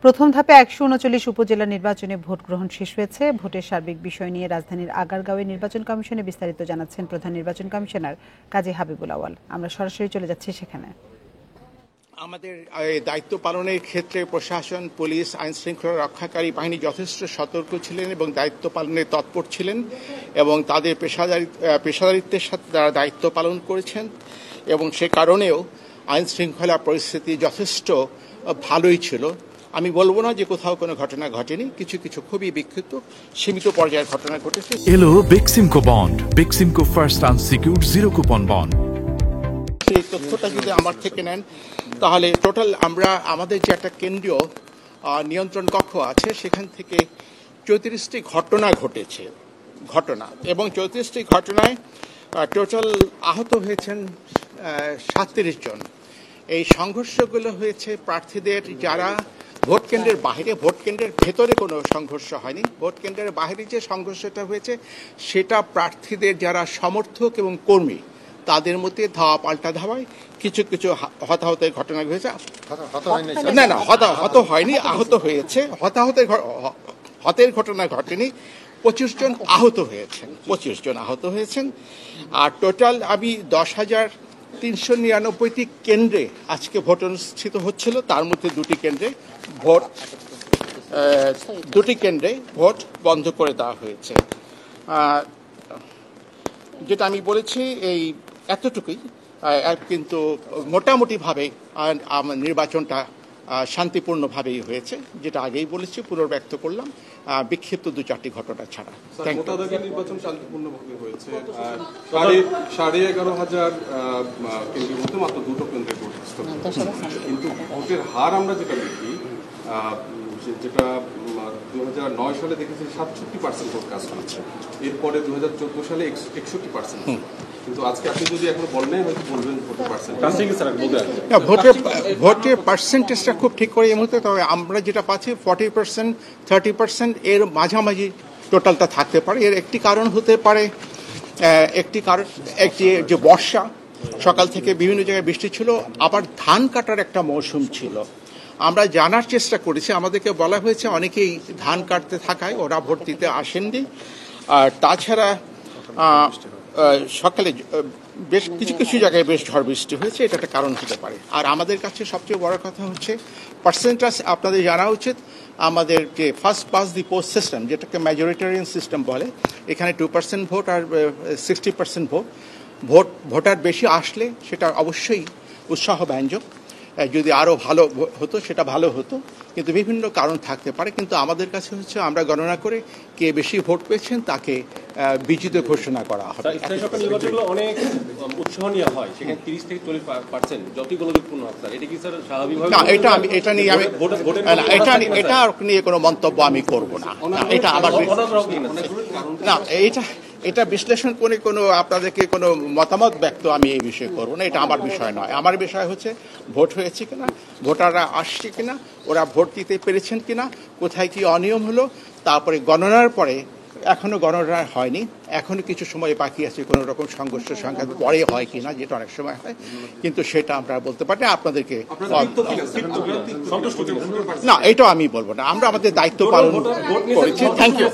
প্রথম ধাপে ১৩৯ উপজেলা নির্বাচনে ভোট গ্রহণ শেষ হয়েছে। ভোটের সার্বিক বিষয় নিয়ে রাজধানীর আগারগাঁওয়ে নির্বাচন কমিশনে বিস্তারিত জানাচ্ছেন প্রধান নির্বাচন কমিশনার কাজী হাবিবুল আওয়াল। আমরা সরাসরি চলে যাচ্ছি সেখানে। আমাদের দায়িত্ব পালনের ক্ষেত্রে প্রশাসন, পুলিশ, আইন শৃঙ্খলা রক্ষাকারী বাহিনী যথেষ্ট সতর্ক ছিলেন এবং দায়িত্ব পালনে তৎপর ছিলেন এবং তাদের পেশাদারিত্বের সাথে তারা দায়িত্ব পালন করেছেন এবং সে কারণেও আইন শৃঙ্খলা পরিস্থিতি যথেষ্ট ভালোই ছিল। আমি বলবো না যে কোথাও কোনো ঘটনা ঘটেনি, কিছু কিছু খুবই বিক্ষিপ্ত সীমিত পর্যায়ের ঘটনা ঘটেছে। এলো Beximco bond, Beximco first unsecured zero coupon bond. এই তথ্যটা যদি আমার থেকে নেন তাহলে টোটাল আমাদের যে একটা কেন্দ্রীয় নিয়ন্ত্রণ কক্ষ আছে সেখান থেকে ৩৪টি ঘটনা ঘটেছে এবং ৩৪টি ঘটনায় টোটাল আহত হয়েছেন ৩৭ জন। এই সংঘর্ষগুলো হয়েছে প্রার্থীদের যারা ভোট কেন্দ্রের বাইরে, ভোট কেন্দ্রের ভেতরে কোনো সংঘর্ষ হয়নি। ভোট কেন্দ্রের বাইরে যে সংঘর্ষটা হয়েছে সেটা প্রার্থীদের যারা সমর্থক এবং কর্মী তাদের মধ্যে ধাওয়া পাল্টা ধাওয়ায় কিছু কিছু হতাহতের ঘটনা ঘটেছে। না, হত হয়নি, আহত হয়েছে। হতের ঘটনা ঘটেনি। 25 জন আহত হয়েছেন। আর টোটাল আমি 10,399টি কেন্দ্রে আজকে ভোট অনুষ্ঠিত হচ্ছিল, তার মধ্যে দুটি কেন্দ্রে ভোট বন্ধ করে দেওয়া হয়েছে। যেটা আমি বলেছি এই এতটুকুই, কিন্তু মোটামুটিভাবে নির্বাচনটা শান্তিপূর্ণভাবেই হয়েছে, যেটা আগেই বলেছি, পুনর্ব্যক্ত করলাম, বিক্ষিপ্ত 2-4টি ঘটনা ছাড়া। নির্বাচন শান্তিপূর্ণভাবে হয়েছে। 11,500 কেন্দ্রের মধ্যে মাত্র 2টো কেন্দ্রে ভোট কিন্তু ভোটের হার আমরা যেটা দেখি, যেটা 2009 সালে দেখেছি 67% ভোট কাস্ট হয়েছে, এরপরে 2014 সালে 61%। কিন্তু আজকে আপনি যদি এখন বলেন হয়তো বলবেন ভোটের পার্সেন্টেজটা খুব ঠিক করে এই মুহূর্তে, তবে আমরা যেটা পাচ্ছি 40%, 30% এর মাঝামাঝি টোটালটা থাকতে পারে। এর একটি কারণ হতে পারে, যে বর্ষা, সকাল থেকে বিভিন্ন জায়গায় বৃষ্টি ছিল, আবার ধান কাটার একটা মৌসুম ছিল। আমরা জানার চেষ্টা করেছি, আমাদেরকে বলা হয়েছে অনেকেই ধান কাটতে থাকায় ওরা ভোট দিতে আসেননি। আর তাছাড়া সকালে বেশ কিছু জায়গায় বেশ ঝড় বৃষ্টি হয়েছে, এটা একটা কারণ হতে পারে। আর আমাদের কাছে সবচেয়ে বড় কথা হচ্ছে পার্সেন্টেজ আপনাদের জানা উচিত। আমাদের যে first pass the post system, যেটাকে মেজরিটেরিয়ান সিস্টেম বলে, এখানে 2% ভোট আর 60% ভোটার বেশি আসলে সেটা অবশ্যই উৎসাহব্যঞ্জক। যদি আরও ভালো হতো সেটা ভালো হতো, কিন্তু বিভিন্ন কারণ থাকতে পারে। কিন্তু আমাদের কাছে হচ্ছে আমরা গণনা করে কে বেশি ভোট পেয়েছেন তাকে বিজিত ঘোষণা করা হবে। অনেক উৎসাহ নিয়ে হয়, সেখানে 30 থেকে 40% যতই গণযোগপূর্ণ হবে, এটা কি স্যার স্বাভাবিকভাবে? না, এটা নিয়ে কোনো মন্তব্য আমি করব না। এটা আমার না, এটা বিশ্লেষণ করে কোনো আপনাদেরকে কোনো মতামত ব্যক্ত আমি এই বিষয়ে করবো না। এটা আমার বিষয় নয়। আমার বিষয় হচ্ছে ভোট হয়েছে কিনা, ভোটাররা আসছে কিনা, ওরা ভোট দিতে পেরেছেন কিনা, কোথায় কি অনিয়ম হলো, তারপরে গণনার পরে এখনো গণনা হয়নি, এখনো কিছু সময় বাকি আছে, কোনো রকম সংঘর্ষ সংঘাত পরে হয় কিনা, যেটা অনেক সময় হয়, কিন্তু সেটা আমরা বলতে পারি না আপনাদেরকে। না, এটা আমি বলবো না। আমরা আমাদের দায়িত্ব পালন করেছি। Thank you.